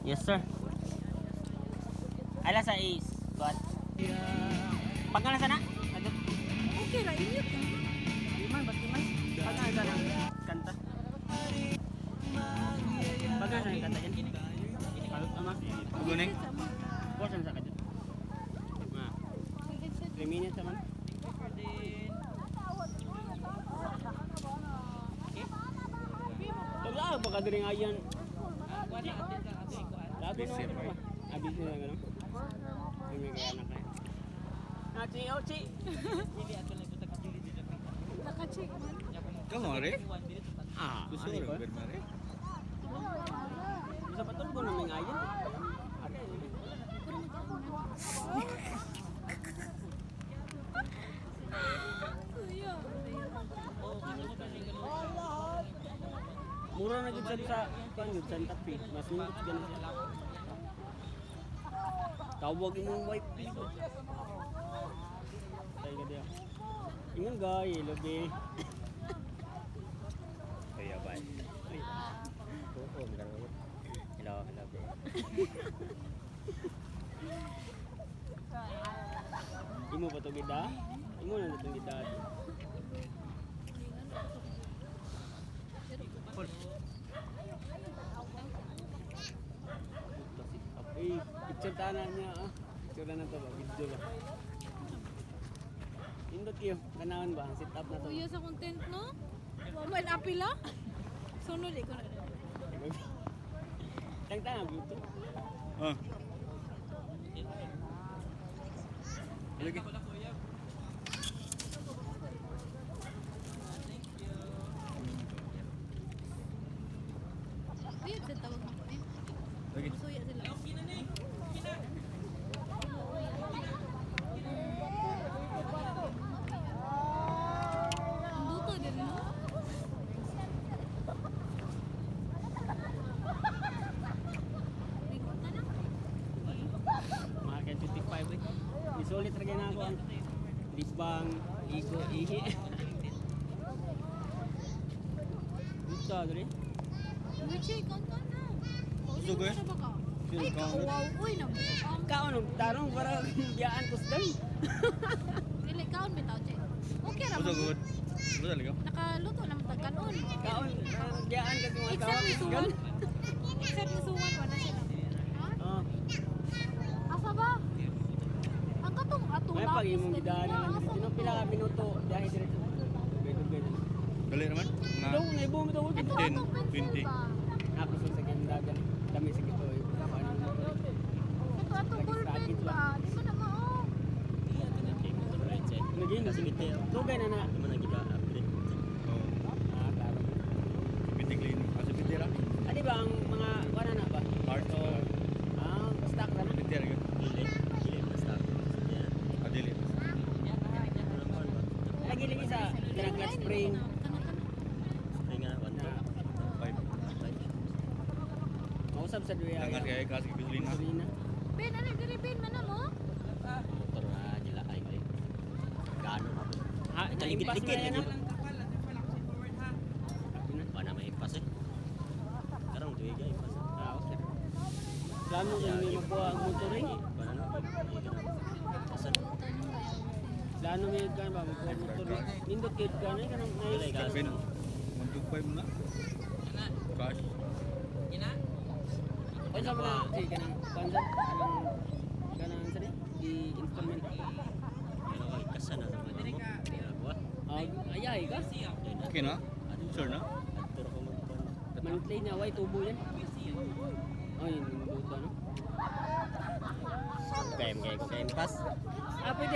Yes, sir. Ala sa is. But pagkana sana? Okay ra init. Di man, ba't di man? Pagkana sana ang kanta? Pagkana sana ang kanta yan? Kalot ama? Guning. Portion sa kanya. 3 minutes naman. Wala baka diri ayan. Busy ba? Busy na gano'n? May kaya na kayo. Chi, Chi! Naka-check man. Kamu are? Gusto Susu ko. ber mare. Bisa betul ko namin ayan. Mura na gid sa kan gid sa tapi. Mas minutes ganun siya. Tawag imong wife. Tay ka dia. Ingon gay, lobe. Kaya ba? Oo, maganda. Hello, be. Imo ba to gida? Imo na to gida. Eh, picture tanan niya ah. Picture na to ba? Video ba? Indot kayo, ganahan ba? Ang sit up na to. Kuya sa content no? Wa man apila. Sunod ko na. Tang-tang beauty. Ah. Lagi. Kuya sa tawag mo eh. Lagi. Suya sila. Ang duto din no? Record na lang. Mga kaya 25 eh. Isulit rin na ako ang libang, igo, ihi. Dito, dali. Uy, count na. Gusto ko eh. Ay, kawaw. Uy, nabuang. Kaon, tarong para biyaan ko sa Dili, kaon bitaw, Che. Okay ra Gusto mo. good. Gusto lagi. Nakaluto naman tag kanon. Kaon, biyaan kasi mga Except kawan. ni Suwan. Except ni Suwan, wala sila. Ha? Oh, Asa ba? Ang katong atong may pag imong gidaan na lang. Sino pila ka minuto dahil diretso. Dugay. Dali naman. Nga Daw, naibo mo daw. Ito 10, atong pencil 20. ba? Ako sa ganda gan. Kami sa gito. Ito atong ballpen ba? Di mo na mao. Lagi na sige tayo. Dugay na na. Imo na gida update. Oh. Ah, taro. Pitik clean. Asa pitira? Ano ba ang mga wala na ba? Parts. Stock na na. Pitira gyud. Dili na stock. Adili. Lagi sa tinanggal spring. Tanong-tanong. Nga wala. 5. Mausap sa duya. Tangan kaya kasi gasolina. Gasolina. Ben, ano diri Ben man mo? Motor na nila ay kay. Gano. Ha, naimpas na yan. Wala may impas eh. Karang duwi ga impas. Ah, okay. Plano din may makuha ang motor eh. Plano may kan ba makuha ang motor eh. Nindot kid ka na kanang nailay Ben. Magdugpay mo na. Cash. O sa mga si kanang kansan kanang sari di instrument. Ano kay kasana sa mga mo? Ginagawa. Ayay ka. Okay na? Sure na? Adturo ko magkuhan. Monthly na way tubo yan. Ay, hindi mo no. KM kay ko KM pass. Ah, pwede